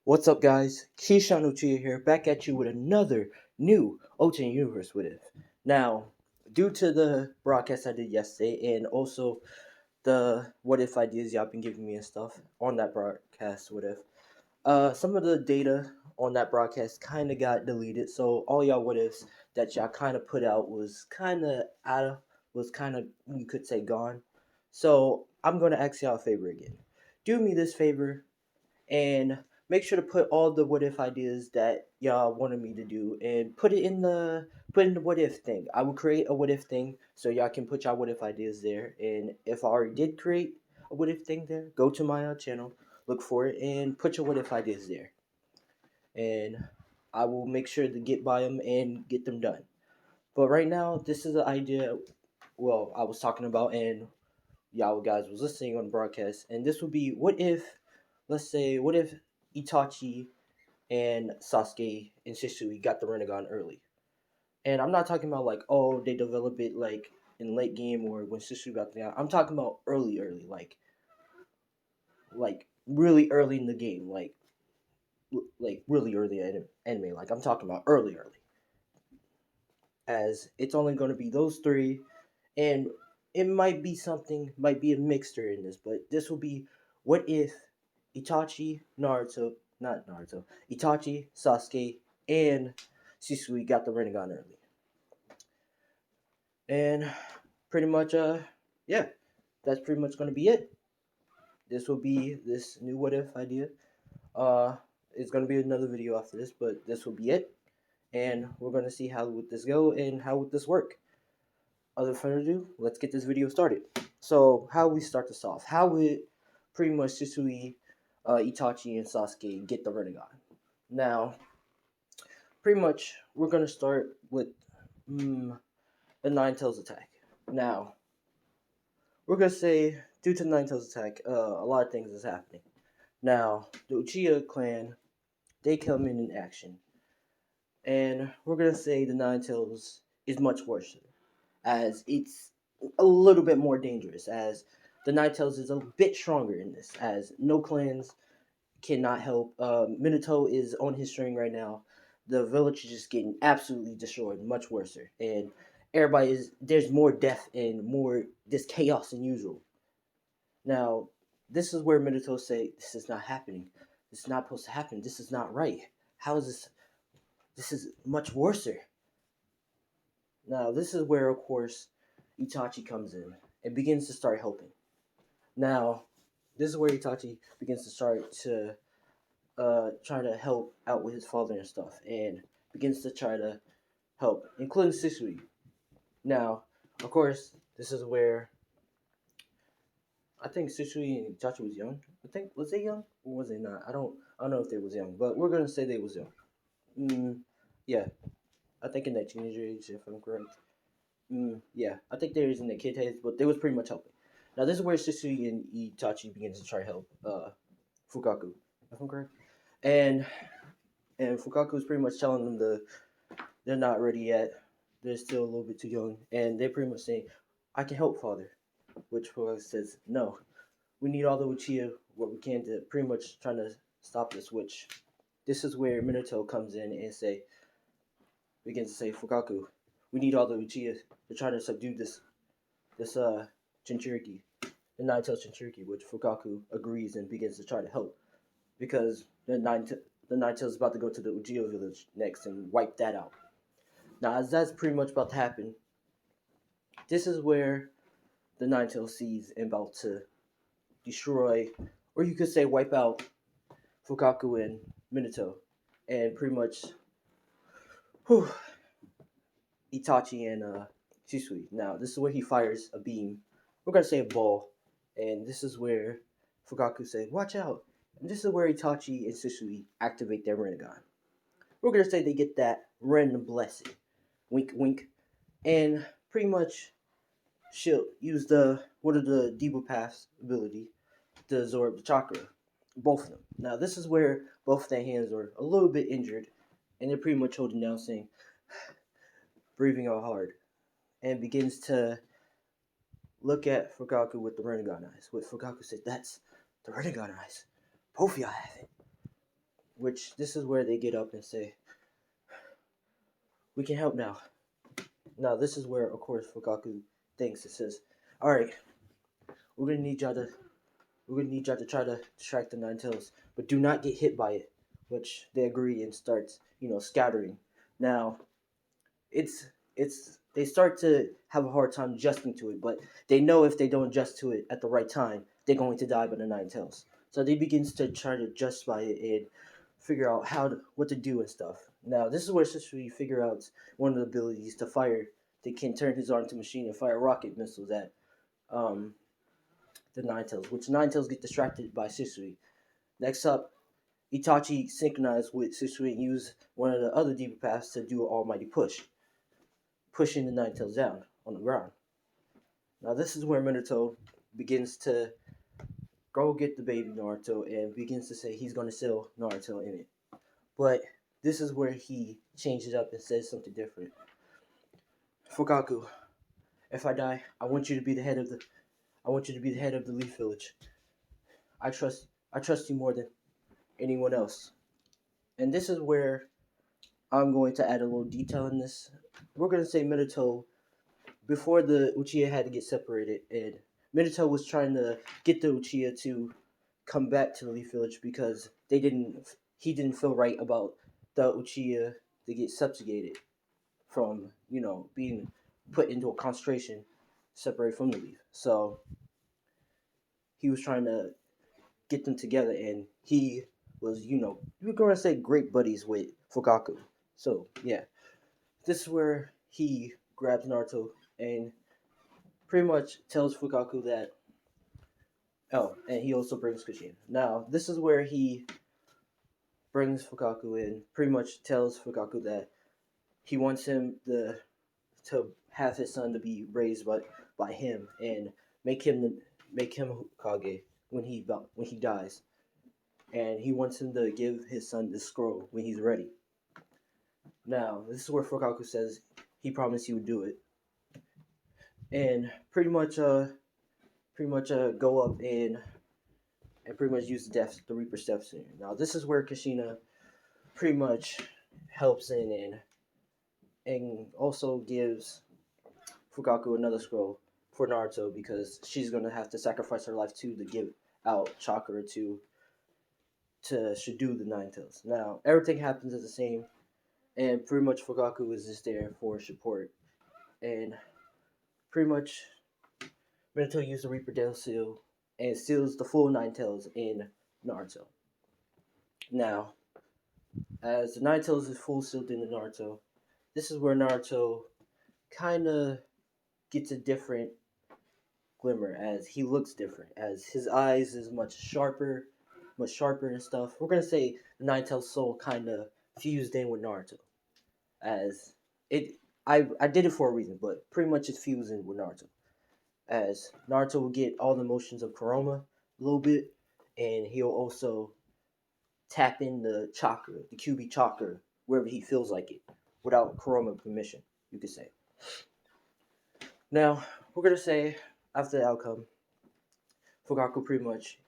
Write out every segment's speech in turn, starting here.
What's up, guys? Keyshawn Uchiha here, back at you with another new Ultimate Universe What If. Now, due to the broadcast I did yesterday and also the What If ideas y'all been giving me and stuff on that broadcast What If, some of the data on that broadcast kind of got deleted. So all y'all What Ifs that y'all kind of put out was kind of you could say gone. So I'm gonna ask y'all a favor again. Do me this favor and make sure to put all the what if ideas that y'all wanted me to do and put in the what if thing. I will create a what if thing so y'all can put y'all what if ideas there. And if I already did create a what if thing there, go to my channel, look for it, and put your what if ideas there. And I will make sure to get by them and get them done. But right now, this is the idea. Well, I was talking about, and y'all guys was listening on the broadcast, and this would be what if, let's say, what if Itachi and Sasuke and Shisui got the Rinnegan early? And I'm not talking about like, oh, they develop it like in late game or when Shisui got the. I'm talking about early, like really early in the game, like really early in anime. Like I'm talking about early, as it's only going to be those three, and it might be a mixture in this, but this will be what if Itachi, not Naruto, Itachi, Sasuke, and Shisui got the Rinnegan early, and pretty much, yeah, that's pretty much going to be it. This will be this new what if idea. Uh, it's going to be another video after this, but this will be it, and we're going to see how would this go and how would this work. Other further ado, let's get this video started. So, how we start this off? How would pretty much Shisui, Itachi, and Sasuke get the Rinnegan? Now, pretty much, we're gonna start with the Nine Tails attack. Now, we're gonna say due to the Nine Tails attack, a lot of things is happening. Now, the Uchiha clan, they come in action, and we're gonna say the Nine Tails is much worse, as it's a little bit more dangerous, as the Nine Tails is a bit stronger in this, as no clans cannot help. Minato is on his string right now. The village is just getting absolutely destroyed, much worse, and there's more death and more this chaos than usual. Now, this is where Minato say this is not happening. This is not supposed to happen. This is not right. How is this? This is much worse. Now, this is where, of course, Itachi comes in and begins to start helping. Now, this is where Itachi begins to start to try to help out with his father and stuff, and begins to try to help, including Shisui. Now, of course, this is where I think Shisui and Itachi was young. Was they young or was they not? I don't know if they was young, but we're gonna say they was young. Yeah, I think in that teenager age, if I'm correct. Yeah, I think they was in the kid age, but they was pretty much helping. Now this is where Shisui and Itachi begins to try to help Fugaku, if I'm correct, and Fugaku is pretty much telling them they're not ready yet. They're still a little bit too young, and they're pretty much saying, "I can help, father," which Fugaku says, "No, we need all the Uchiha what we can to pretty much trying to stop this." Which this is where Minato comes in and begins to say, "Fugaku, we need all the Uchiha to try to subdue this Jinchuriki, the Nine Tails Jinchuriki," which Fugaku agrees and begins to try to help, because the Nine Tails is about to go to the Uchiha village next and wipe that out. Now, as that's pretty much about to happen, this is where the Nine Tails sees and about to destroy, or you could say wipe out, Fugaku and Minato, and pretty much, Itachi and Shisui. Now, this is where he fires a beam. We're gonna say a ball, and this is where Fugaku says, "Watch out!" And this is where Itachi and Shisui activate their Rinnegan. We're gonna say they get that random blessing, wink, wink, and pretty much she'll use one of the Debo Path's ability to absorb the chakra, both of them. Now, this is where both their hands are a little bit injured, and they're pretty much holding down, saying, breathing out hard, and begins to look at Fugaku with the Rinnegan eyes. What Fugaku said, "That's the Rinnegan eyes. Both of y'all have it." which this is where they get up and say, "We can help now." Now this is where, of course, Fugaku thinks. It says, "All right, we're gonna need y'all to try to distract the Nine Tails, but do not get hit by it." Which they agree and starts, scattering. Now, it's they start to have a hard time adjusting to it, but they know if they don't adjust to it at the right time, they're going to die by the Nine Tails. So they begins to try to adjust by it and figure out what to do and stuff. Now, this is where Shisui figure out one of the abilities to fire. They can turn his arm to machine and fire rocket missiles at um, the Nine Tails, which Nine Tails get distracted by Shisui. Next up, Itachi synchronized with Shisui and used one of the other Deeper Paths to do an almighty push, pushing the Nine Tails down on the ground. Now this is where Minato begins to go get the baby Naruto and begins to say he's going to seal Naruto in it. But this is where he changes up and says something different. "Fugaku, if I die, I want you to be the head of the Leaf Village. I trust you more than anyone else." And this is where I'm going to add a little detail in this. We're going to say Minato, before the Uchiha had to get separated, and Minato was trying to get the Uchiha to come back to the Leaf Village because he didn't feel right about the Uchiha to get subjugated from, being put into a concentration separated from the Leaf. So he was trying to get them together, and he was, we're going to say great buddies with Fugaku. So, yeah. This is where he grabs Naruto and pretty much tells Fugaku that. Oh, and he also brings Kushina. Now, this is where he brings Fugaku in, pretty much tells Fugaku that he wants him to have his son to be raised by him and make him Hokage when he dies, and he wants him to give his son the scroll when he's ready. Now, this is where Fugaku says he promised he would do it, and pretty much go up and pretty much use the Reaper Steps in. Now, this is where Kushina pretty much helps in and also gives Fugaku another scroll for Naruto because she's gonna have to sacrifice her life too to give out chakra to subdue the Nine Tails. Now, everything happens as the same, and pretty much Fugaku is just there for support, and pretty much Minato used the Reaper Death Seal and seals the full Nine Tails in Naruto. Now, as the Nine Tails is full sealed in Naruto, this is where Naruto kind of gets a different glimmer, as he looks different, as his eyes is much sharper and stuff. We're gonna say the Nine Tails soul kind of fused in with Naruto, as it. I did it for a reason, but pretty much it's fusing with Naruto, as Naruto will get all the motions of Kurama a little bit, and he'll also tap in the chakra, the QB chakra, wherever he feels like it, without Kurama permission, you could say. Now, we're gonna say after the outcome, Fugaku pretty much,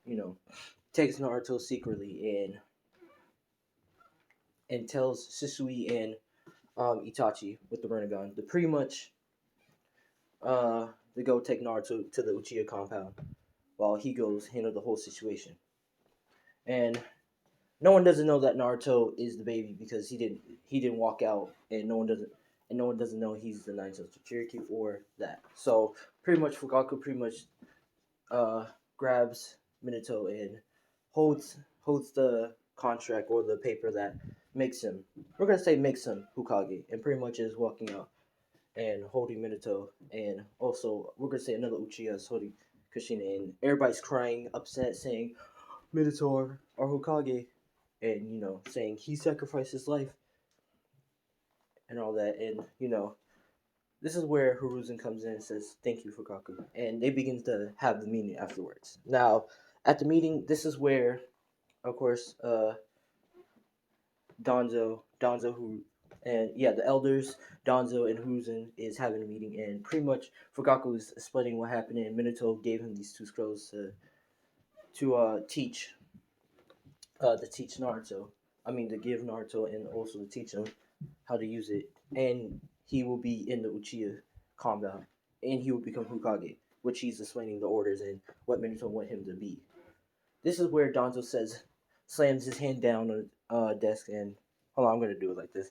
takes Naruto secretly and tells Shisui and Itachi with the Rinnegan to pretty much to go take Naruto to the Uchiha compound while he goes handle the whole situation. And no one doesn't know that Naruto is the baby because he didn't walk out, and no one doesn't know he's the Nine Tails Cherokee or that. So pretty much Fugaku pretty much grabs Minato and holds the contract or the paper that makes him, we're gonna say makes him Hokage, and pretty much is walking out and holding Minato, and also we're gonna say another Uchiha is holding Kushina, and everybody's crying, upset, saying Minato or Hokage, and saying he sacrificed his life and all that, and this is where Hiruzen comes in and says thank you Fugaku, and they begin to have the meeting afterwards. Now at the meeting, this is where, of course, Danzo who and the elders Danzo and Hiruzen is having a meeting, and pretty much Fugaku is explaining what happened, and Minato gave him these two scrolls to teach Naruto. I mean, to give Naruto and also to teach him how to use it. And he will be in the Uchiha compound, and he will become Hokage, which he's explaining the orders and what Minato want him to be. This is where Danzo says, slams his hand down on the desk, and hold on, I'm gonna do it like this.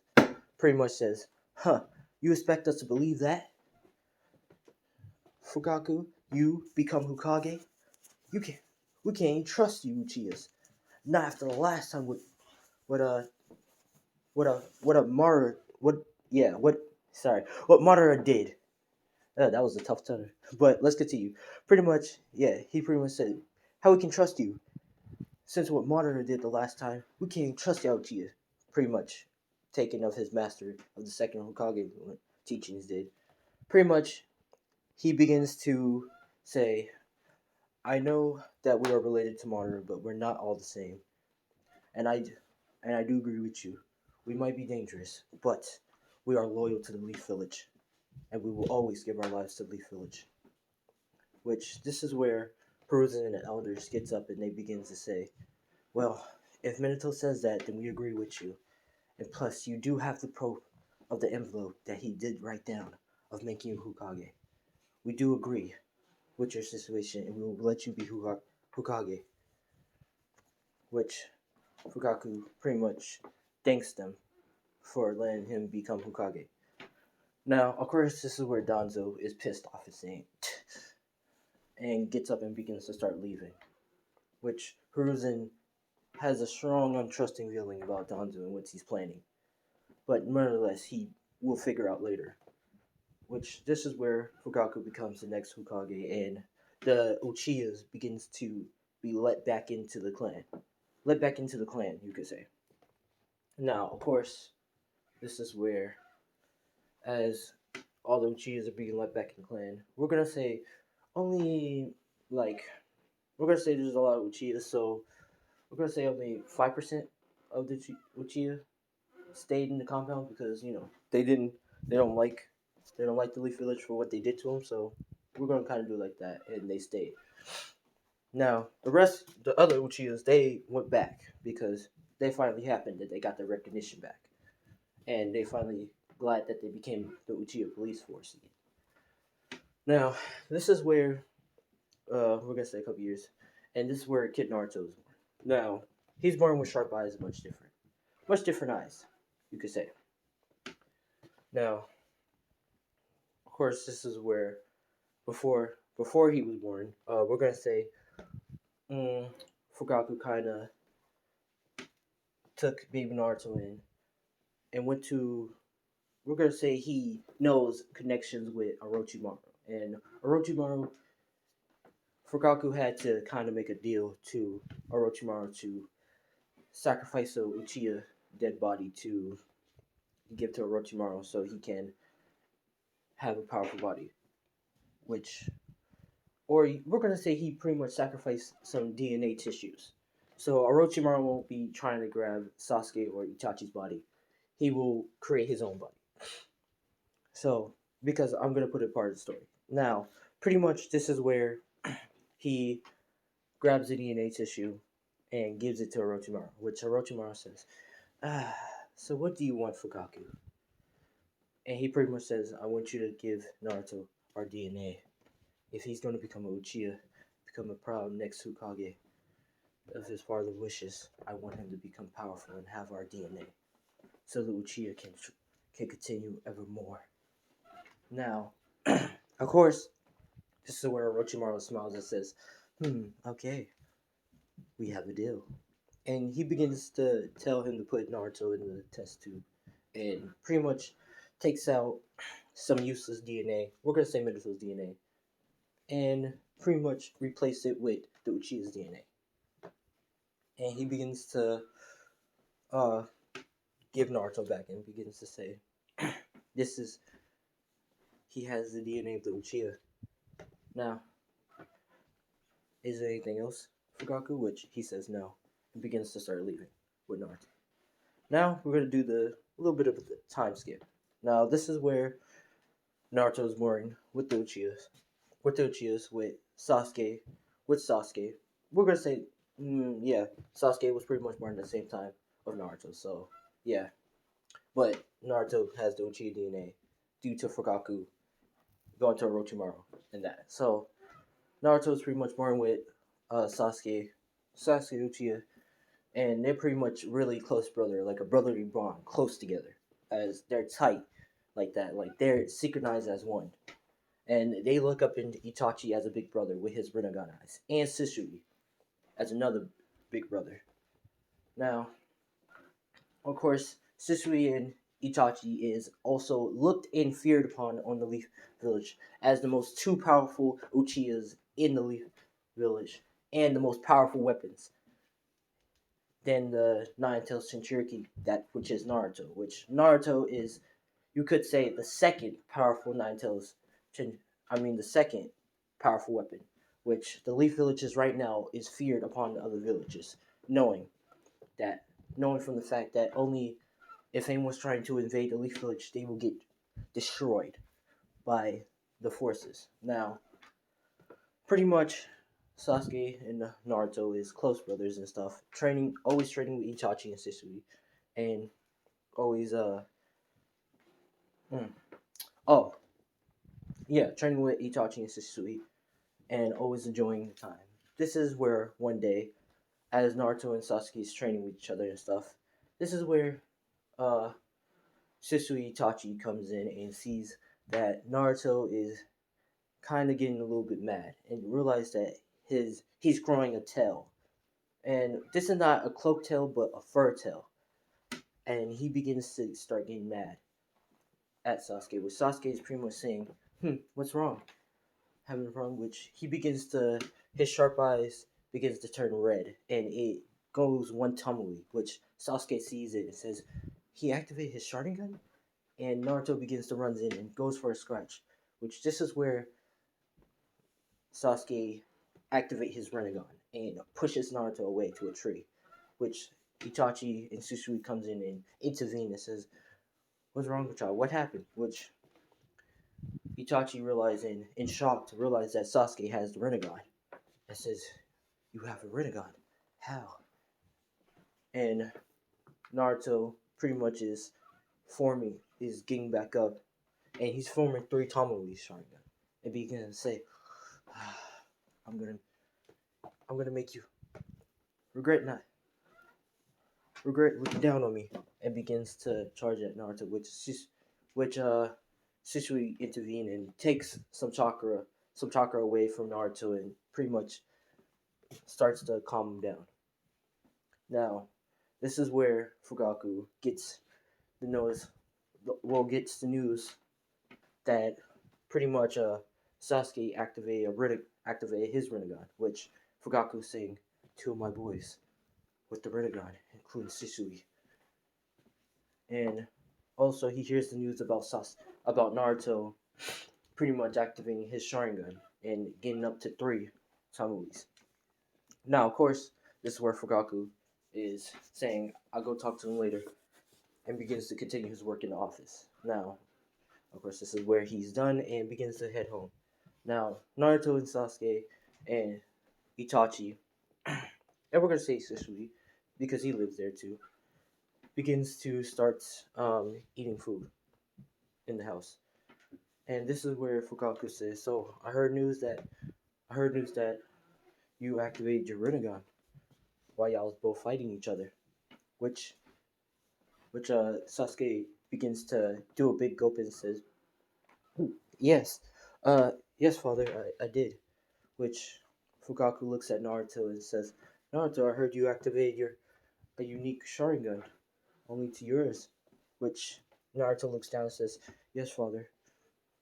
Pretty much says, "Huh? You expect us to believe that, Fugaku? You become Hokage? You can, we can't even trust you, Uchihas. Not after the last time what Mara what Madara did. That was a tough tunnel. But let's continue. Pretty much, yeah, he pretty much said, how we can trust you. Since what Madara did the last time, we can't even trust Uchiha. Pretty much taken of his master of the second Hokage teachings did. Pretty much, he begins to say, I know that we are related to Madara, but we're not all the same. And I do agree with you. We might be dangerous, but we are loyal to the Leaf Village, and we will always give our lives to Leaf Village. Which this is where Hiruzen and the elders gets up and they begin to say, well, if Minato says that, then we agree with you. And plus, you do have the proof of the envelope that he did write down of making you Hokage. We do agree with your situation, and we will let you be Hokage. Which Fugaku pretty much thanks them for letting him become Hokage. Now, of course, this is where Danzo is pissed off and saying, and gets up and begins to start leaving. Which Hiruzen has a strong, untrusting feeling about Danzo and what he's planning. But nonetheless, he will figure out later. Which this is where Fugaku becomes the next Hokage, and the Uchihas begins to be let back into the clan. Let back into the clan, you could say. Now, of course, this is where, as all the Uchihas are being let back in the clan, we're gonna say only like we're gonna say there's a lot of Uchihas, so we're gonna say only 5% of the Uchiha stayed in the compound because they don't like the Leaf Village for what they did to them, so we're gonna kind of do like that, and they stayed. Now the other Uchihas, they went back because they finally happened that they got their recognition back, and they finally glad that they became the Uchiha police force again. Now this is where we're gonna say a couple years, and this is where Kid Naruto is born. Now he's born with sharp eyes, much different eyes, you could say. Now, of course, this is where before he was born, we're gonna say Fugaku kind of took baby Naruto in and went to. We're gonna say he knows connections with Orochimaru, and Orochimaru. Fugaku had to kind of make a deal to Orochimaru to sacrifice a Uchiha dead body to give to Orochimaru so he can have a powerful body. Which, or we're gonna say he pretty much sacrificed some DNA tissues. So Orochimaru won't be trying to grab Sasuke or Itachi's body. He will create his own body. So, because I'm gonna put it part of the story. Now, pretty much this is where he grabs the DNA tissue and gives it to Orochimaru, which Orochimaru says, so what do you want, Fugaku? And he pretty much says, I want you to give Naruto our DNA. If he's going to become a Uchiha, become a proud next Hokage of his father's wishes, I want him to become powerful and have our DNA, so the Uchiha can continue evermore. Now, of course, this is where Orochimaru smiles and says, okay, we have a deal. And he begins to tell him to put Naruto in the test tube and pretty much takes out some useless DNA. We're going to say Minato's DNA. And pretty much replace it with the Uchiha's DNA. And he begins to give Naruto back and begins to say, he has the DNA of the Uchiha. Now, is there anything else, Fugaku? Which he says no, and begins to start leaving with Naruto. Now, we're going to do a little bit of the time skip. Now, this is where Naruto is born with the Uchihas. With Sasuke. We're going to say, Sasuke was pretty much born at the same time of Naruto. So yeah, but Naruto has the Uchiha DNA due to Fugaku going to Orochimaru and that. So Naruto is pretty much born with Sasuke Uchiha, and they're pretty much really close brother, like a brotherly bond, close together, as they're tight like that, like they're synchronized as one. And they look up into Itachi as a big brother with his Rinnegan eyes, and Shisui as another big brother. Now, of course, Shisui and Itachi is also looked and feared upon on the Leaf Village as the most two powerful Uchihas in the Leaf Village and the most powerful weapons than the Nine-Tailed Shinchuriki, that which is Naruto. Which Naruto is, you could say, the second powerful Nine-Tails the second powerful weapon, which the Leaf Villages right now is feared upon the other villages, knowing that, knowing from the fact that only if anyone's trying to invade the Leaf Village, they will get destroyed by the forces. Now, pretty much, Sasuke and Naruto is close brothers and stuff, always training with Itachi and Shisui, and always mm, oh yeah, training with Itachi and Shisui, and always enjoying the time. This is where one day, as Naruto and Sasuke is training with each other and stuff, this is where uh, Shisui Itachi comes in and sees that Naruto is kind of getting a little bit mad and realize that he's growing a tail, and this is not a cloak tail but a fur tail, and he begins to start getting mad at Sasuke. Which Sasuke is pretty much saying, what's wrong? Having a problem, which his sharp eyes begins to turn red, and it goes one tumbly, which Sasuke sees it and says, he activated his Sharingan? And Naruto begins to run in and goes for a scratch, which this is where Sasuke activate his Rinnegan and pushes Naruto away to a tree, which Itachi and Susui comes in and intervene and says, what's wrong with y'all? What happened? Which Itachi realizing, in shock, to realize that Sasuke has the Rinnegan, and says, you have a Rinnegan? How? And Naruto pretty much is getting back up, and he's forming three Tomoe's Sharingan, and begins to say, I'm gonna make you regret looking down on me, and begins to charge at Naruto, which Shisui intervene and takes some chakra away from Naruto, and pretty much starts to calm him down. Now, this is where Fugaku gets the news that pretty much Sasuke activated his Rinnegan, which Fugaku saying, two of my boys with the Rinnegan, including Shisui. And also he hears the news about Naruto pretty much activating his Sharingan and getting up to 3 Tomoes. Now, of course, this is where Fugaku is saying, I'll go talk to him later, and begins to continue his work in the office. Now, of course, this is where he's done and begins to head home. Now, Naruto and Sasuke and Itachi, and we're going to say Shisui, because he lives there too, begins to start eating food in the house. And this is where Fugaku says, so I heard news that you activated your Rinnegan while y'all was both fighting each other. Which Sasuke begins to do a big gulp and says, yes, yes, father, I did. Which Fugaku looks at Naruto and says, Naruto, I heard you activated a unique Sharingan, only to yours. Which Naruto looks down and says, yes, father.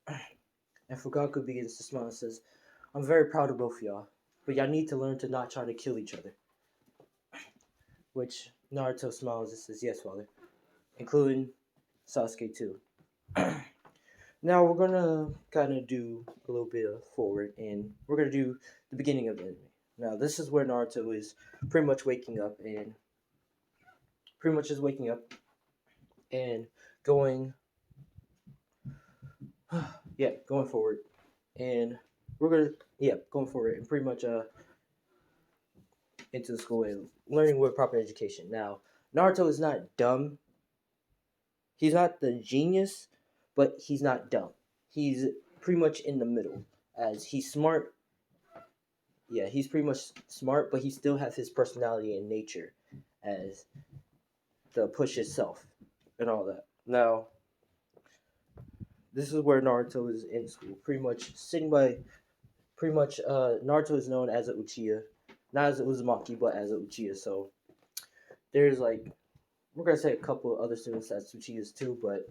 And Fugaku begins to smile and says, I'm very proud of both of y'all, but y'all need to learn to not try to kill each other. Which Naruto smiles and says, yes, father. Including Sasuke too. Now we're gonna kind of do a little bit of forward, and we're gonna do the beginning of the anime. Now this is where Naruto is pretty much waking up and going, going forward, and we're gonna going forward and pretty much into the school and learning with proper education. Now Naruto is not dumb. He's not the genius, but he's not dumb. He's pretty much in the middle. As he's smart, yeah, he's pretty much smart, but he still has his personality and nature as the push itself and all that. Now, this is where Naruto is in school, pretty much sitting by. Pretty much, Naruto is known as a Uchiha, not as a Uzumaki, but as a Uchiha. So there's like we're gonna say a couple of other students that's Uchihas too, but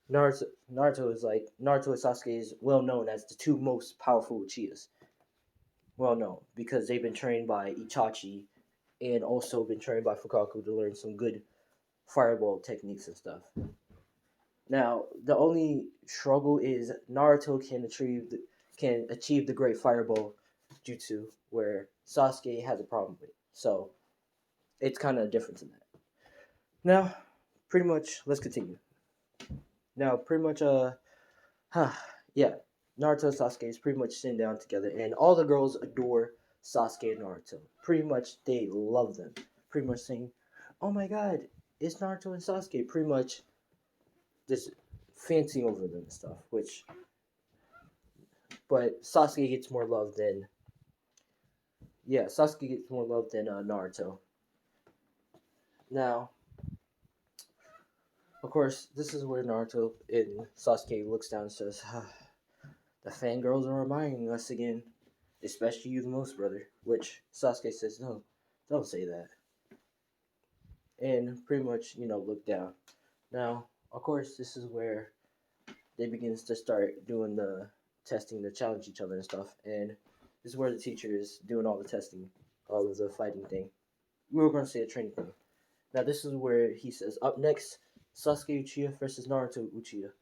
Naruto is like Naruto and Sasuke is well known as the two most powerful Uchihas. Well known because they've been trained by Itachi and also been trained by Fugaku to learn some good fireball techniques and stuff. Now, the only struggle is Naruto can achieve the great fireball jutsu, where Sasuke has a problem with. So it's kind of a difference in that. Now, pretty much, let's continue. Now, pretty much, yeah, Naruto and Sasuke is pretty much sitting down together, and all the girls adore Sasuke and Naruto. Pretty much, they love them. Pretty much saying, "Oh my God, it's Naruto and Sasuke." Pretty much, just fancying over them and stuff. But Sasuke gets more love than Sasuke gets more love than Naruto. Now, of course, this is where Naruto and Sasuke looks down and says, "The fangirls are reminding us again, especially you the most, brother." Which Sasuke says, "No, don't say that," and pretty much look down. Now, of course, this is where they begins to start doing the testing to challenge each other and stuff, and this is where the teacher is doing all the testing of the fighting thing. We were going to say a training thing. Now, this is where he says, "Up next, Sasuke Uchiha versus Naruto Uchiha."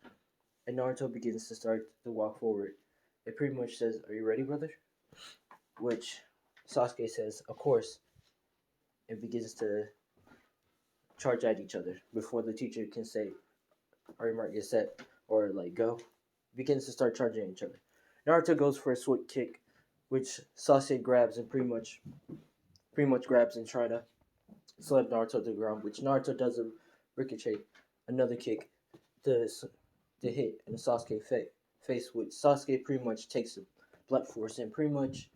And Naruto begins to start to walk forward. It pretty much says, "Are you ready, brother?" Which Sasuke says, "Of course," and begins to charge at each other before the teacher can say, "Are you mark, get set," or like go. Begins to start charging at each other. Naruto goes for a swift kick, which Sasuke grabs and pretty much grabs and try to slap Naruto to the ground, which Naruto does a ricochet, another kick to hit in Sasuke face, which Sasuke pretty much takes a blunt force and pretty much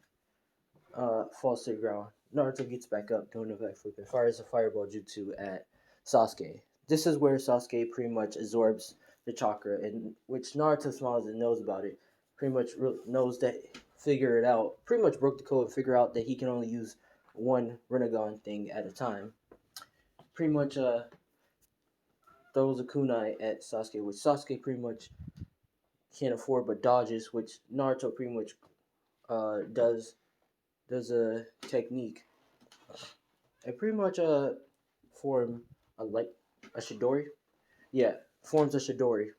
falls to the ground. Naruto gets back up, doing a backflip, and fires a fireball jutsu at Sasuke. This is where Sasuke pretty much absorbs the chakra, and which Naruto smiles and knows about it. Pretty much knows that, figure it out. Pretty much broke the code and figure out that he can only use one Rinnegan thing at a time. Pretty much throws a kunai at Sasuke, which Sasuke pretty much can't afford but dodges, which Naruto pretty much does a technique. And pretty much form a Shidori. Yeah, forms a Shidori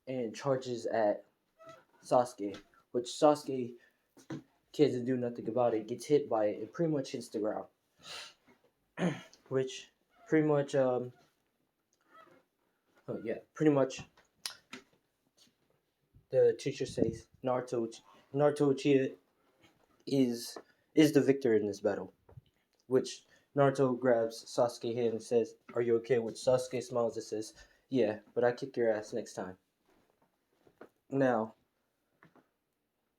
and charges at Sasuke, which Sasuke can't do nothing about it, gets hit by it, and pretty much hits the ground. Which pretty much pretty much the teacher says Naruto Uchiha is the victor in this battle. Which Naruto grabs Sasuke's hand and says, "Are you okay?" Which Sasuke smiles and says, "Yeah, but I kick your ass next time." Now,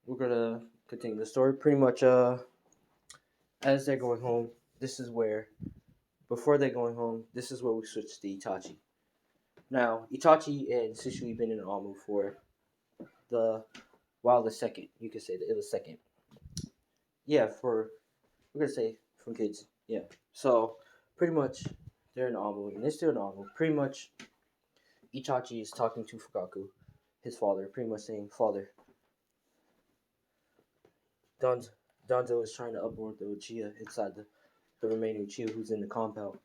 we're gonna continue the story. Pretty much, as they're going home, before they're going home, this is where we switch to Itachi. Now, Itachi and Shisui been in an Amu for the second. You could say the second. Yeah, we're gonna say from kids. Yeah. So, pretty much, they're in Amu, and they're still in Amu. Pretty much, Itachi is talking to Fugaku, his father, pretty much saying, "Father, Danzo is trying to upboard the Uchiha inside the remaining Uchiha who's in the compound.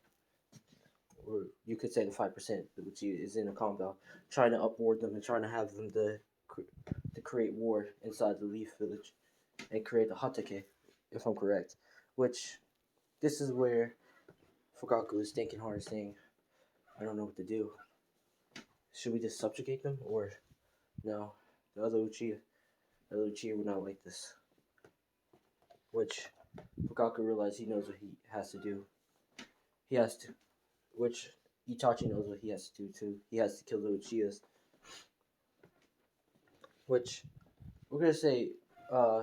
Or you could say the 5%, the Uchiha is in the compound, trying to upboard them and trying to have them to create war inside the Leaf Village and create the Hokage, if I'm correct." Which, this is where Fugaku is thinking hard, saying, "I don't know what to do. Should we just subjugate them? Or no, the other Uchiha would not like this." Which Fugaku realizes he knows what he has to do. he has to, which Itachi knows what he has to do too. He has to kill the Uchihas, which we're gonna say uh,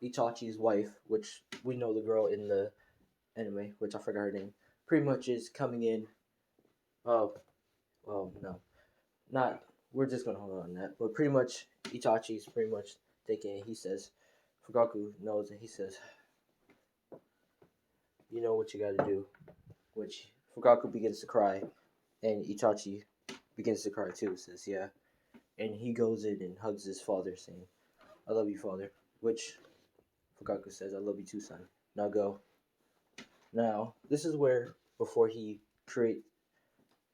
Itachi's wife, which we know the girl in the anime, which I forgot her name, pretty much is coming in. Oh, well, no, not. We're just gonna hold on that. But pretty much, Itachi's pretty much thinking. He says, Fugaku knows, and he says, "You know what you got to do." Which Fugaku begins to cry, and Itachi begins to cry too. Says, "Yeah," and he goes in and hugs his father, saying, "I love you, father." Which Fugaku says, "I love you too, son. Now go." Now, this is where before he create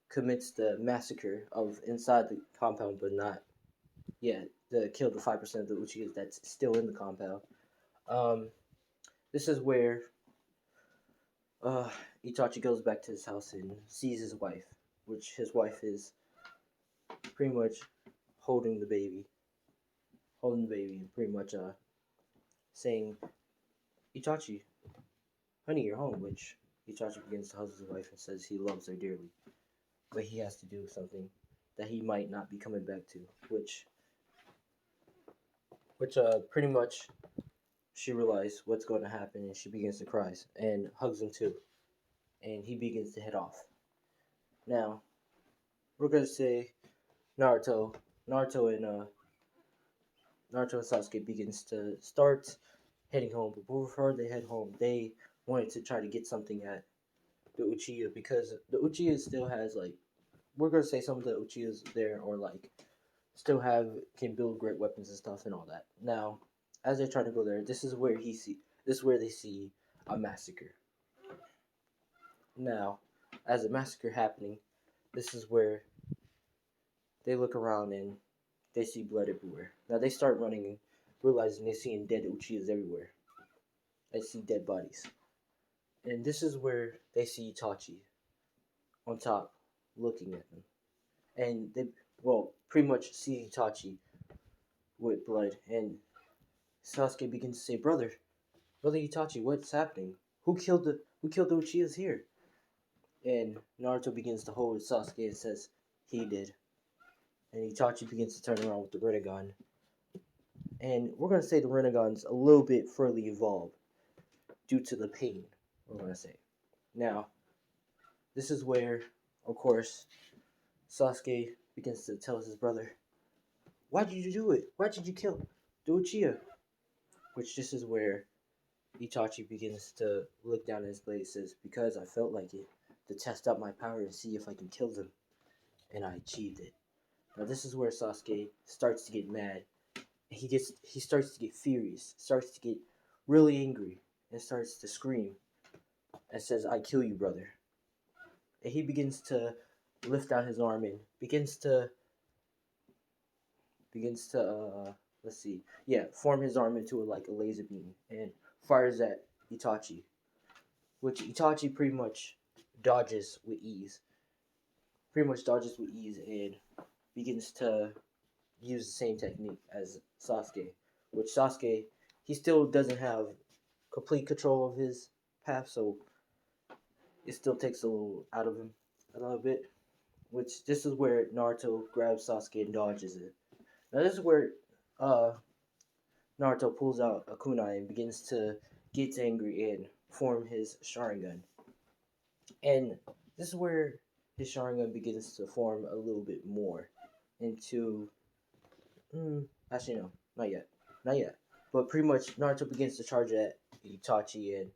commits the massacre of inside the compound, but not yet. To kill the 5% of the Uchihas that's still in the compound. Um, this is where Itachi goes back to his house and sees his wife, which his wife is pretty much holding the baby, and pretty much saying, "Itachi, honey, you're home." Which Itachi begins to hug his wife and says he loves her dearly, but he has to do something that he might not be coming back to, which pretty much she realizes what's going to happen, and she begins to cry and hugs him too, and he begins to head off. Now we're gonna say Naruto, Naruto and uh, Naruto and Sasuke begins to start heading home, but before they head home, they wanted to try to get something at the Uchiha because the Uchiha still has like we're gonna say some of the Uchihas there or like still have can build great weapons and stuff and all that. Now, as they're trying to go there, this is where they see a massacre. Now, as a massacre happening, this is where they look around and they see blood everywhere. Now they start running and realizing they're seeing dead Uchihas everywhere. They see dead bodies. And this is where they see Itachi on top looking at them. And they, well, pretty much see Itachi with blood. And Sasuke begins to say, Brother Itachi, what's happening? Who killed the Uchihas here?" And Naruto begins to hold Sasuke and says, "He did." And Itachi begins to turn around with the Rinnegan. And we're gonna say the Rinnegan's a little bit further evolved due to the pain, we're gonna say. Now, this is where, of course, Sasuke begins to tell his brother, "Why did you do it? Why did you kill the Uchiha?" Which this is where Itachi begins to look down at his blade and says, "Because I felt like it, to test out my power and see if I can kill them. And I achieved it." Now this is where Sasuke starts to get mad. He starts to get furious, starts to get really angry, and starts to scream and says, "I kill you, brother." And he begins to lift out his arm and begins to let's see, yeah, form his arm into like a laser beam and fires at Itachi, which Itachi pretty much dodges with ease. And begins to use the same technique as Sasuke, which Sasuke he still doesn't have complete control of his path, so it still takes a little out of him a little bit. Which this is where Naruto grabs Sasuke and dodges it. Now this is where uh, Naruto pulls out a kunai and begins to get angry and form his Sharingan. And this is where his Sharingan begins to form a little bit more into. Actually, no, not yet. Not yet. But pretty much Naruto begins to charge at Itachi and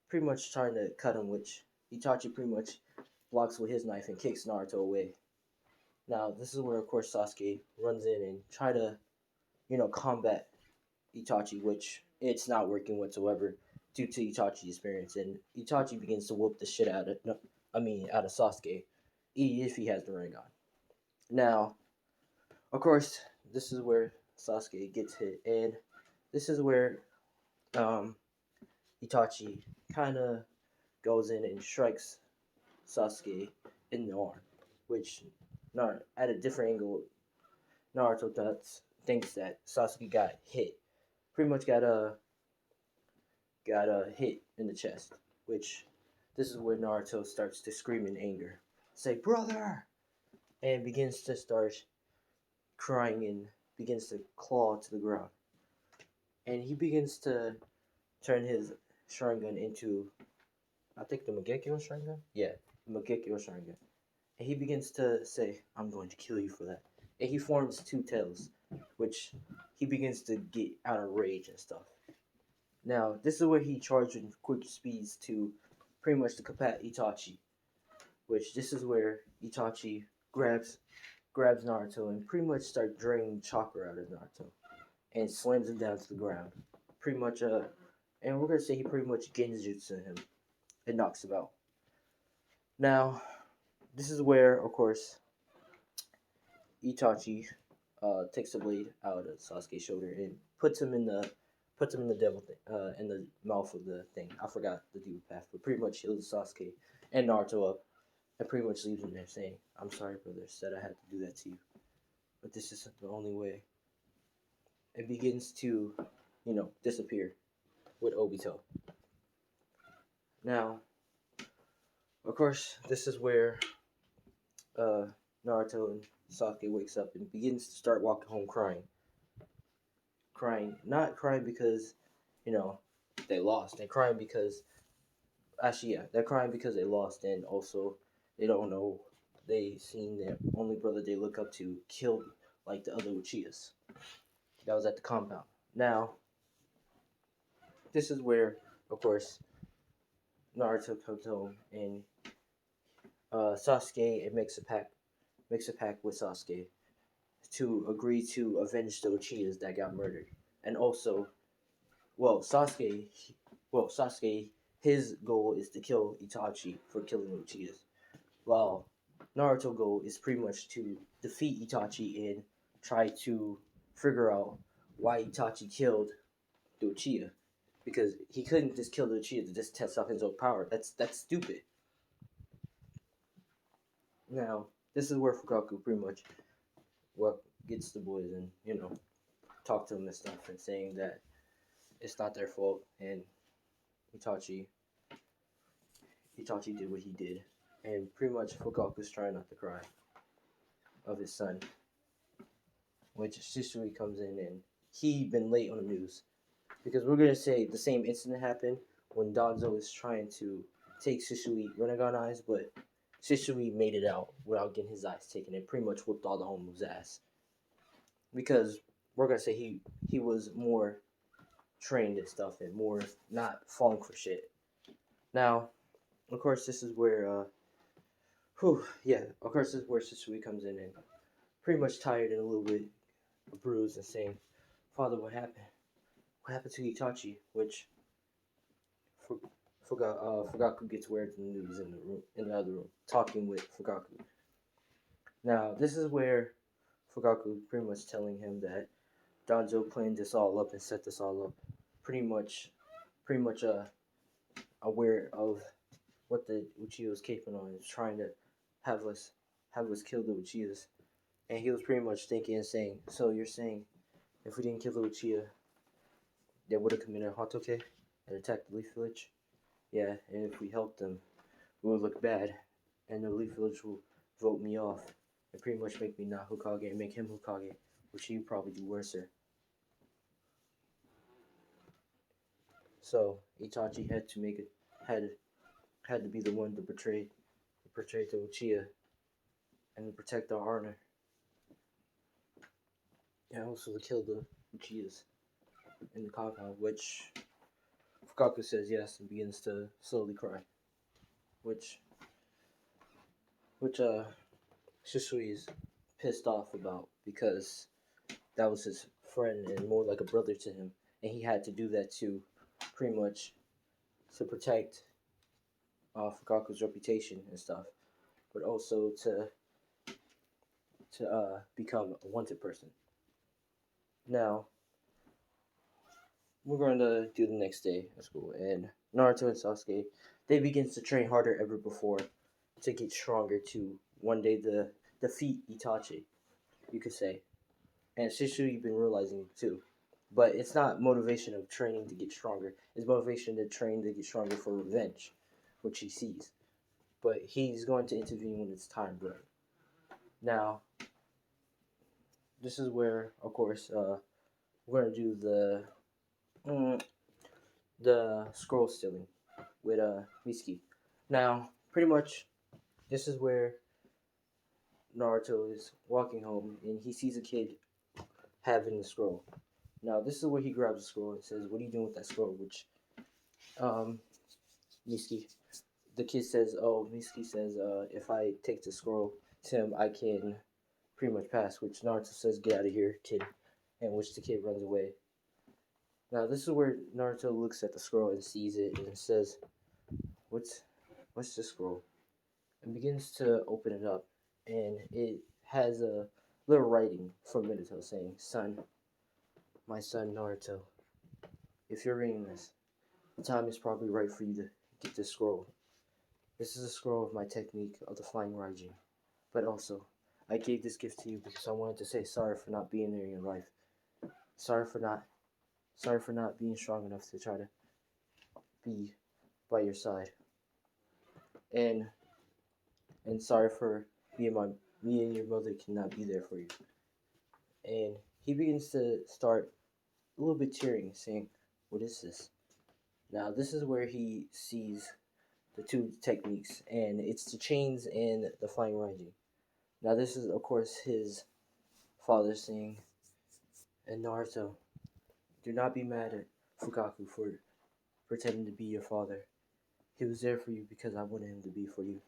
pretty much trying to cut him, which Itachi pretty much blocks with his knife and kicks Naruto away. Now, this is where, of course, Sasuke runs in and try to, combat Itachi, which it's not working whatsoever due to Itachi's experience. And Itachi begins to whoop the shit out of, no, out of Sasuke, if he has the ring on. Now, of course, this is where Sasuke gets hit, and this is where Itachi kind of goes in and strikes Sasuke in the arm, which at a different angle, Naruto thinks that Sasuke got hit, pretty much got a hit in the chest, which this is where Naruto starts to scream in anger, say "brother," and begins to start crying and begins to claw to the ground. And he begins to turn his Sharingan into, I think, the Mangekyo Sharingan? Yeah, the Mangekyo Sharingan. And he begins to say, "I'm going to kill you for that." And he forms two tails, which he begins to get out of rage and stuff. Now, this is where he charged in quick speeds to pretty much to combat Itachi, which this is where Itachi grabs Naruto and pretty much starts draining chakra out of Naruto and slams him down to the ground. Pretty much, and we're gonna say he pretty much genjutsu him and knocks him out. Now, this is where, of course, Itachi takes the blade out of Sasuke's shoulder and puts him in the devil thing, in the mouth of the thing. I forgot the demon path, but pretty much heals Sasuke and Naruto up, and pretty much leaves him there saying, "I'm sorry, brothers, that I had to do that to you, but this is the only way." It begins to, disappear with Obito. Now, of course, this is where Naruto and Sasuke wakes up and begins to start walking home crying. Not crying because, they lost. They're crying because, actually, yeah, they're crying because they lost, and also they don't know. They seen their only brother they look up to killed like the other Uchihas. That was at the compound. Now, this is where, of course, Naruto comes home and Sasuke and makes a pact with Sasuke to agree to avenge the Uchihas that got murdered, and also, Sasuke, his goal is to kill Itachi for killing the Uchihas, while Naruto's goal is pretty much to defeat Itachi and try to figure out why Itachi killed the Uchiha, because he couldn't just kill the Uchiha to just test out his own power. That's stupid. Now, this is where Fugaku pretty much gets the boys and talk to them and stuff and saying that it's not their fault and Itachi did what he did, and pretty much Fugaku's trying not to cry of his son, which Shisui comes in and he been late on the news, because we're gonna say the same incident happened when Danzo was trying to take Shisui Rinnegan eyes, but Shisui made it out without getting his eyes taken and pretty much whooped all the homo's ass, because we're gonna say he was more trained and stuff and more not falling for shit. Now, of course, this is where Shisui comes in and pretty much tired and a little bit bruised and saying, "Father, what happened? What happened to Itachi?" Which Fugaku gets word in the news in the other room, talking with Fugaku. Now, this is where Fugaku pretty much telling him that Danzo planned this all up and set this all up, pretty much aware of what the Uchiha was capable of, trying to have us kill the Uchihas, and he was pretty much thinking and saying, "So you're saying if we didn't kill the Uchiha, they would have committed Hotoke and attacked the Leaf Village? Yeah, and if we helped them, we would look bad, and the Leaf Village will vote me off and pretty much make me not Hokage and make him Hokage, which he would probably do worse." So Itachi had to be the one to betray the Uchiha and to protect our honor, and also to kill the Uchihas in the compound, which Fugaku says yes and begins to slowly cry, which Shisui is pissed off about, because that was his friend and more like a brother to him, and he had to do that to pretty much to protect Fugaku's reputation and stuff, but also to become a wanted person. Now, we're going to do the next day at school, and Naruto and Sasuke, they begin to train harder ever before to get stronger to one day defeat Itachi, you could say. And Shisui been realizing too. But it's not motivation of training to get stronger. It's motivation to train to get stronger for revenge. which he sees. But he's going to intervene when it's time, bro. Now, this is where, of course, we're gonna do the scroll stealing with Mitsuki. Now, pretty much, this is where Naruto is walking home and he sees a kid having the scroll. Now, this is where he grabs the scroll and says, "What are you doing with that scroll?" Which, Mitsuki, the kid says, Mitsuki says, "If I take the scroll to him, I can pretty much pass." Which Naruto says, "Get out of here, kid," and which the kid runs away. Now, this is where Naruto looks at the scroll and sees it and says, "What's this scroll?" And begins to open it up, and it has a little writing from Minato saying, "Son, my son Naruto, if you're reading this, the time is probably right for you to get this scroll. This is a scroll of my technique of the Flying Raijin. But also, I gave this gift to you because I wanted to say sorry for not being there in your life. Sorry for not being strong enough to try to be by your side. And sorry for me and your mother cannot be there for you." And he begins to start a little bit tearing, saying, "What is this?" Now, this is where he sees the two techniques, and it's the chains and the Flying Raijin. Now, this is, of course, his father saying, "And Naruto, do not be mad at Fugaku for pretending to be your father. He was there for you because I wanted him to be for you.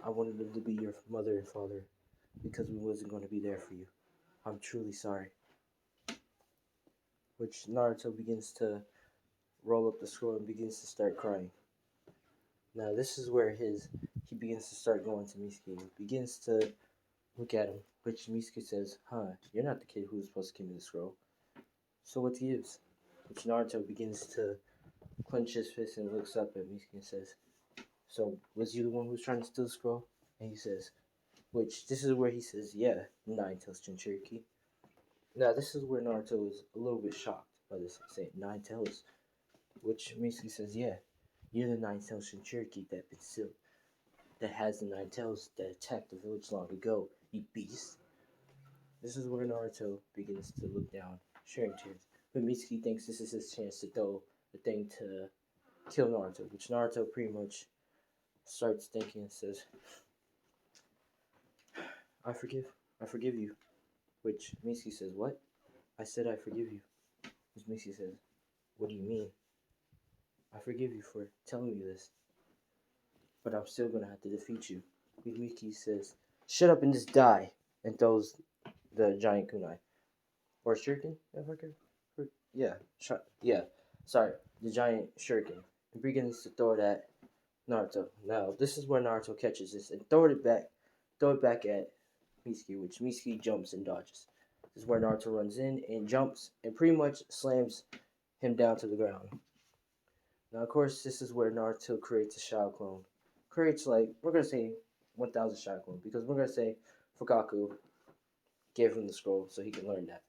I wanted him to be your mother and father because we wasn't going to be there for you. I'm truly sorry." Which Naruto begins to roll up the scroll and begins to start crying. Now, this is where he begins to start going to Mitsuki and begins to look at him, which Mitsuki says, "You're not the kid who was supposed to give me the scroll. So what's the use?" Which Naruto begins to clench his fist and looks up at Mitsuki and says, "So was you the one who was trying to steal the scroll?" And he says, which this is where he says, "Yeah, Nine-Tails Jinchuriki." Now, this is where Naruto is a little bit shocked by this, saying, "Nine-Tails?" Which Mitsuki says, "Yeah, you're the Nine-Tails Jinchuriki that has the 9 tails that attacked the village long ago, you beast." This is where Naruto begins to look down, sharing tears. But Mitsuki thinks this is his chance to throw the thing to kill Naruto, which Naruto pretty much starts thinking and says, I forgive you." Which Mitsuki says, "What?" "I said I forgive you." Which Mitsuki says, "What do you mean?" "I forgive you for telling me this, but I'm still gonna have to defeat you." Mitsuki says, "Shut up and just die," and throws the giant kunai. Or shuriken, if I could. Sorry, the giant shuriken. And begins to throw it at Naruto. Now, this is where Naruto catches this and throw it back at Mitsuki, which Mitsuki jumps and dodges. This is where Naruto runs in and jumps and pretty much slams him down to the ground. Now, of course, this is where Naruto creates a shadow clone. Creates, like, we're going to say 1,000 shadow clone, because we're going to say Fugaku gave him the scroll so he can learn that.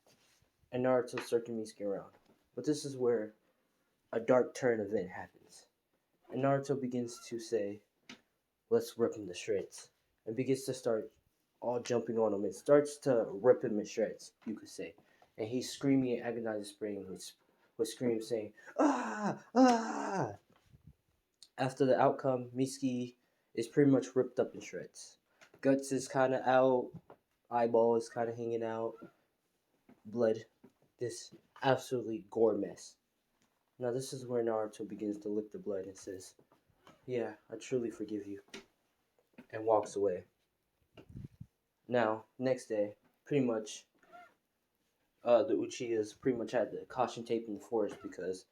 And Naruto's circling Mitsuki around. But this is where a dark turn event happens. And Naruto begins to say, "Let's rip him to shreds." And begins to start all jumping on him. It starts to rip him in shreds, you could say. And he's screaming and agonizing, spraying with screams saying, "Ah! Ah!" After the outcome, Mitsuki is pretty much ripped up in shreds. Guts is kind of out. Eyeball is kind of hanging out. Blood. This absolutely gore mess. Now, this is where Naruto begins to lick the blood and says, "Yeah, I truly forgive you," and walks away. Now, next day, pretty much, the Uchihas pretty much had the caution tape in the forest because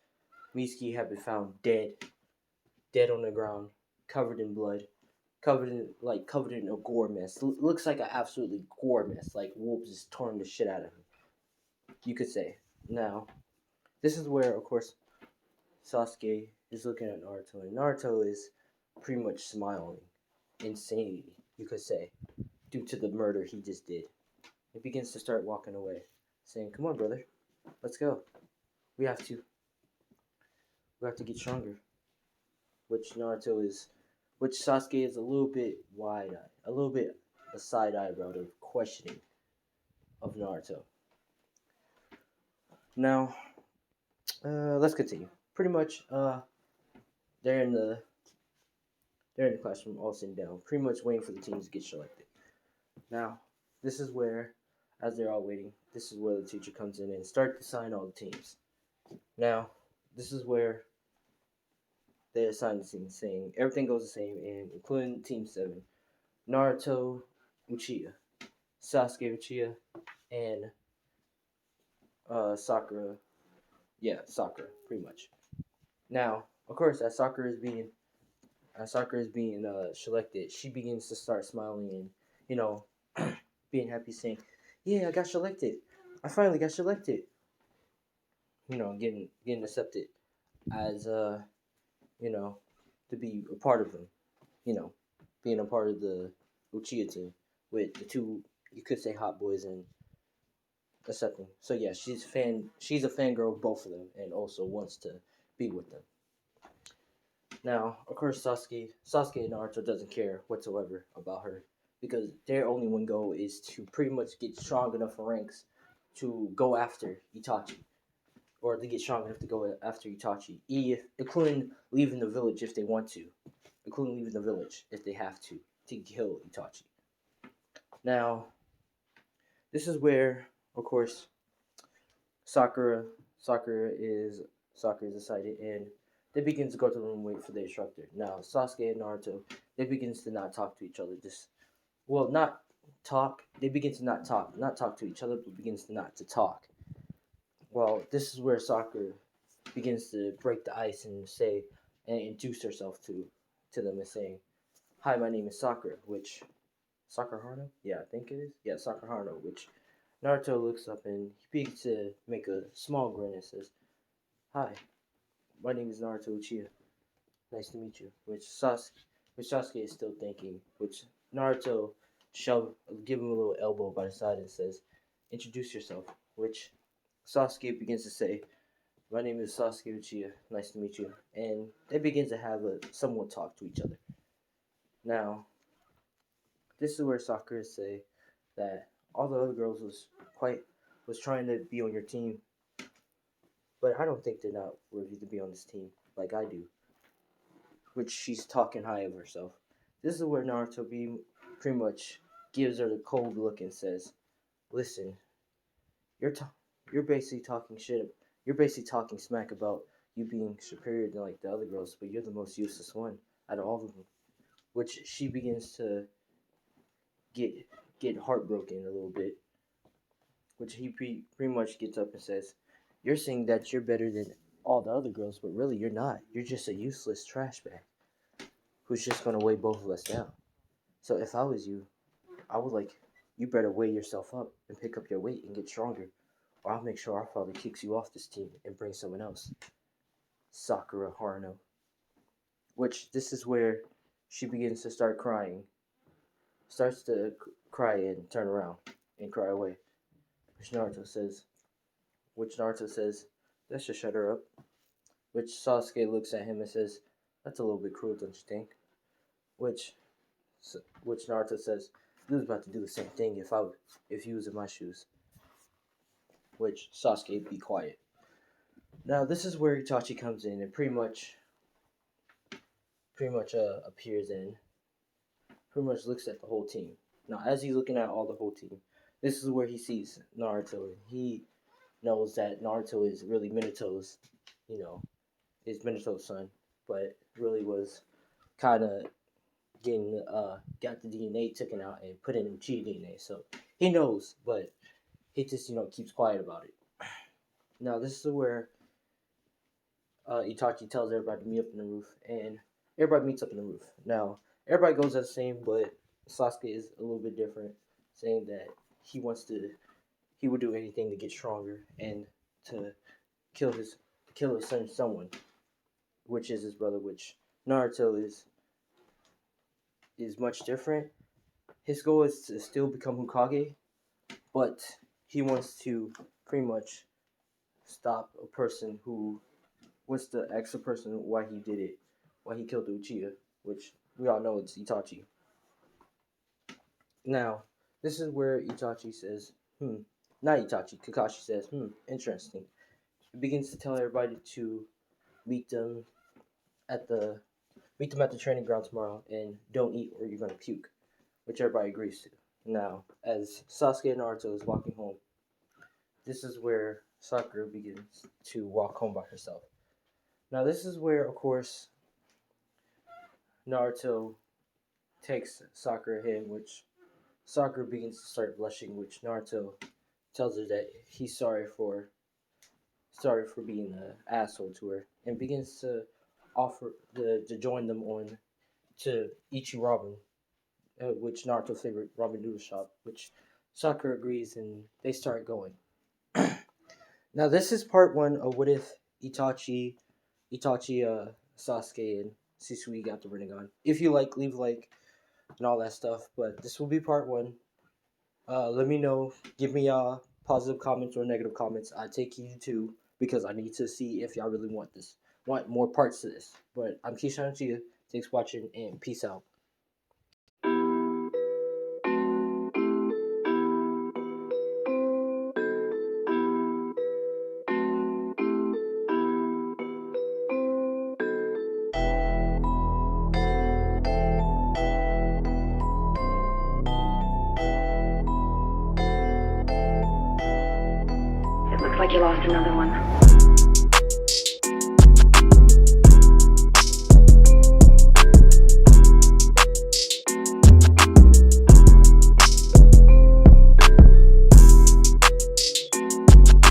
Mitsuki had been found dead on the ground, covered in blood, covered in a gore mess. Looks like an absolutely gore mess, like wolves just torn the shit out of him, you could say. Now, this is where, of course, Sasuke is looking at Naruto, and Naruto is pretty much smiling. Insanity, you could say, due to the murder he just did. He begins to start walking away, saying, "Come on, brother, let's go. We have to get stronger." which Sasuke is a little bit wide-eyed, a little bit a side eyebrow of questioning of Naruto. Now, let's continue. Pretty much, they're in the classroom, all sitting down, pretty much waiting for the teams to get selected. Now, this is where, as they're all waiting, this is where the teacher comes in and starts to assign all the teams. Now, this is where they assign the teams, saying everything goes the same, and including Team 7, Naruto Uchiha, Sasuke Uchiha, and Sakura. Yeah, Sakura, pretty much. Now, of course, as Sakura is being selected, she begins to start smiling and, you know, being happy, saying, "Yeah, I got selected. I finally got selected." You know, getting accepted as you know, to be a part of them. You know, being a part of the Uchiha team with the two, you could say, hot boys and accepting. So yeah, she's a fangirl of both of them and also wants to be with them. Now, of course, Sasuke and Naruto doesn't care whatsoever about her because their only one goal is to pretty much get strong enough in ranks to go after Itachi, or to get strong enough to go after Itachi, including leaving the village if they want to, including leaving the village if they have to kill Itachi. Now, this is where, of course, Sakura is excited, and they begin to go to the room and wait for the instructor. Now, Sasuke and Naruto, they begin to not talk to each other. Not talk. They begin to not talk to each other, but begins to not to talk. Well, this is where Sakura begins to break the ice and say and introduce herself to them as saying, "Hi, my name is Sakura," which Sakura Haruno? Yeah, I think it is. Yeah, Sakura Haruno, which Naruto looks up and he begins to make a small grin and says, "Hi, my name is Naruto Uchiha. Nice to meet you." Which Sasuke is still thinking, which Naruto give him a little elbow by the side and says, "Introduce yourself," which Sasuke begins to say, "My name is Sasuke Uchiha. Nice to meet you." And they begin to have a somewhat talk to each other. Now, this is where Sakura say that all the other girls was trying to be on your team, but I don't think they're not worthy to be on this team like I do. Which she's talking high of herself. This is where Naruto pretty much gives her the cold look and says, "Listen, you're basically talking shit. You're basically talking smack about you being superior than like the other girls, but you're the most useless one out of all of them." Which she begins to get heartbroken a little bit. Which he pretty much gets up and says, "You're saying that you're better than all the other girls, but really you're not. You're just a useless trash bag who's just gonna weigh both of us down. So if I was you, I would you better weigh yourself up and pick up your weight and get stronger, or I'll make sure our father kicks you off this team and brings someone else." Sakura Haruno. Which this is where she begins to start crying. Starts to cry and turn around and cry away. Which Naruto says, "That should shut her up." Which Sasuke looks at him and says, "That's a little bit cruel, don't you think?" Which Naruto says, "You was about to do the same thing if you was in my shoes." Which Sasuke, "Be quiet." Now this is where Itachi comes in and pretty much appears and pretty much looks at the whole team. Now as he's looking at all the whole team, this is where he sees Naruto. He knows that Naruto is really Minato's, is Minato's son, but really was kind of got the DNA taken out and put in Uchiha DNA. So he knows, but he just keeps quiet about it. Now this is where Itachi tells everybody to meet up in the roof, and everybody meets up in the roof. Now everybody goes at the same, but Sasuke is a little bit different, saying that he would do anything to get stronger and to kill his son, someone, which is his brother. Which Naruto is much different. His goal is to still become Hokage, but he wants to pretty much stop a person who wants to ask a person why he did it, why he killed the Uchiha, which we all know it's Itachi. Now, this is where Itachi says, not Itachi, Kakashi says, interesting. He begins to tell everybody to meet them at the training ground tomorrow and don't eat or you're gonna puke, which everybody agrees to. Now, as Sasuke and Naruto is walking home, this is where Sakura begins to walk home by herself. Now, this is where, of course, Naruto takes Sakura in, which Sakura begins to start blushing, which Naruto tells her that he's sorry for being an asshole to her, and begins to offer to join them on to Ichi Ramen, which Naruto's favorite ramen noodle shop, which Sakura agrees, and they start going. Now, this is part one of what if Itachi, Sasuke, and Shisui got the Rinnegan. If you like, leave a like and all that stuff. But this will be part one. Let me know. Give me positive comments or negative comments. I take you too because I need to see if y'all really want more parts to this. But I'm Keishan Chia. Thanks for watching and peace out. It looks like you lost another one.